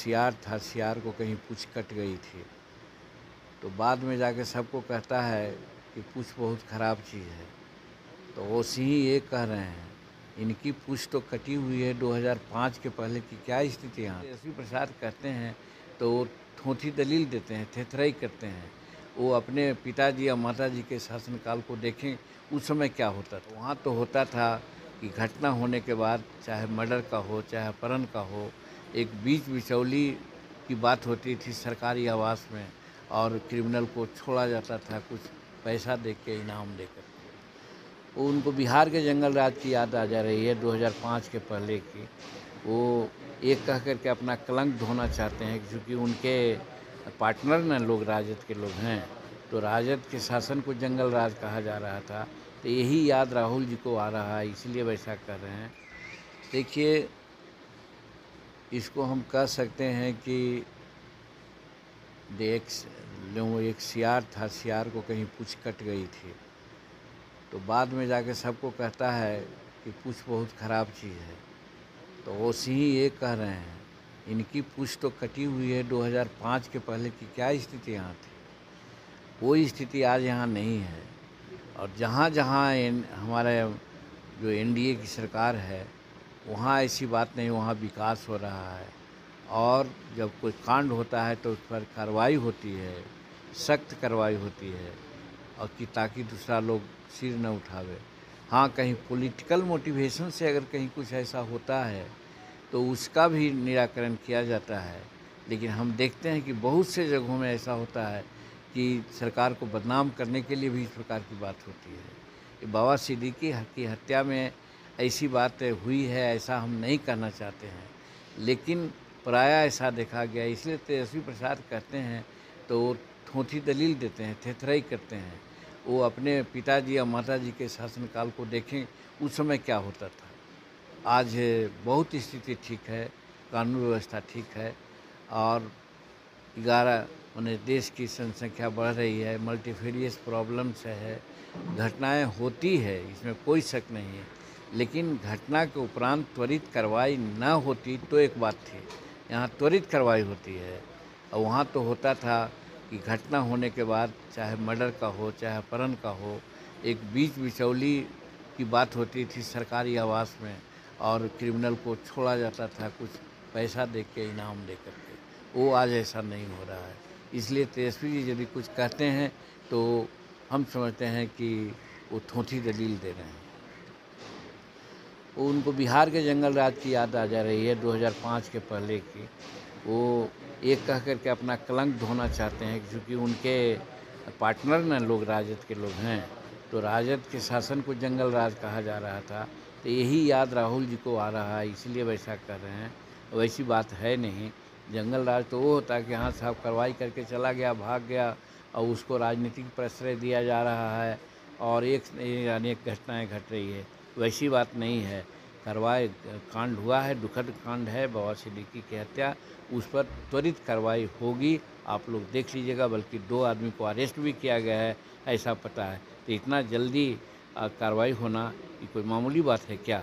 सियार था, सियार को कहीं पूँछ कट गई थी। तो बाद में जाके सबको कहता है कि पूँछ बहुत ख़राब चीज़ है। तो वो सिंह ये कह रहे हैं, इनकी पूँछ तो कटी हुई है 2005 के पहले की क्या स्थिति यहाँ। तेजस्वी प्रसाद कहते हैं तो वो ठोंठी दलील देते हैं, थेथराई करते हैं। वो अपने पिताजी या माताजी के शासनकाल को देखें, उस समय क्या होता था। वहाँ तो होता था कि घटना होने के बाद चाहे मर्डर का हो, चाहे अपहरण का हो, एक बीच बिचौली की बात होती थी सरकारी आवास में और क्रिमिनल को छोड़ा जाता था कुछ पैसा दे के, इनाम देकर। वो उनको बिहार के जंगल राज की याद आ जा रही है 2005 के पहले की। वो एक कह कर के अपना कलंक धोना चाहते हैं क्योंकि उनके पार्टनर न लोग राजद के लोग हैं। तो राजद के शासन को जंगल राज कहा जा रहा था, तो यही याद राहुल जी को आ रहा है, इसलिए वैसा कर रहे हैं। देखिए, इसको हम कह सकते हैं कि एक सियार था, सियार को कहीं पूँछ कट गई थी। तो बाद में जाके सबको कहता है कि पूँछ बहुत ख़राब चीज़ है। तो वो सिंह ये कह रहे हैं, इनकी पूँछ तो कटी हुई है 2005 के पहले की क्या स्थिति यहाँ थी। वो स्थिति आज यहाँ नहीं है। और जहाँ जहाँ हमारे जो एनडीए की सरकार है, वहाँ ऐसी बात नहीं, वहाँ विकास हो रहा है। और जब कोई कांड होता है तो उस पर कार्रवाई होती है, सख्त कार्रवाई होती है, और कि ताकि दूसरा लोग सिर न उठावे। हाँ, कहीं पॉलिटिकल मोटिवेशन से अगर कहीं कुछ ऐसा होता है तो उसका भी निराकरण किया जाता है। लेकिन हम देखते हैं कि बहुत से जगहों में ऐसा होता है कि सरकार को बदनाम करने के लिए भी इस प्रकार की बात होती है। ये बाबा सिद्दीकी की हत्या में ऐसी बात हुई है, ऐसा हम नहीं कहना चाहते हैं, लेकिन प्रायः ऐसा देखा गया। इसलिए तेजस्वी प्रसाद कहते हैं तो वो ठोंठी दलील देते हैं, थेथराई करते हैं। वो अपने पिताजी या माताजी के शासनकाल को देखें, उस समय क्या होता था। आज बहुत स्थिति ठीक है, कानून व्यवस्था ठीक है, और 11 माने देश की जनसंख्या बढ़ रही है, मल्टीफेरियस प्रॉब्लम्स है, घटनाएं होती है, इसमें कोई शक नहीं है। लेकिन घटना के उपरांत त्वरित कार्रवाई न होती तो एक बात थी, यहाँ त्वरित कार्रवाई होती है। और वहाँ तो होता था कि घटना होने के बाद चाहे मर्डर का हो, चाहे अपहरण का हो, एक बीच बिचौली की बात होती थी सरकारी आवास में और क्रिमिनल को छोड़ा जाता था कुछ पैसा दे के, इनाम दे कर के। वो आज ऐसा नहीं हो रहा है। इसलिए तेजस्वी जी यदि कुछ कहते हैं तो हम समझते हैं कि वो ठोंठी दलील दे रहे हैं। वो उनको बिहार के जंगल राज की याद आ जा रही है 2005 के पहले की। वो एक कह कर के अपना कलंक धोना चाहते हैं क्योंकि उनके पार्टनर न लोग राजद के लोग हैं। तो राजद के शासन को जंगल राज कहा जा रहा था, तो यही याद राहुल जी को आ रहा है, इसलिए वैसा कर रहे हैं। वैसी बात है नहीं। जंगल राज तो वो होता है कि हाँ साहब कार्रवाई करके चला गया, भाग गया, और उसको राजनीतिक प्रश्रय दिया जा रहा है और एक अनेक घटनाएं घट रही है। वैसी बात नहीं है। कार्रवाई कांड हुआ है, दुखद कांड है बाबा सिद्दीकी की हत्या, उस पर त्वरित कार्रवाई होगी। आप लोग देख लीजिएगा, बल्कि 2 आदमी को अरेस्ट भी किया गया है, ऐसा पता है। तो इतना जल्दी कार्रवाई होना ये कोई मामूली बात है क्या?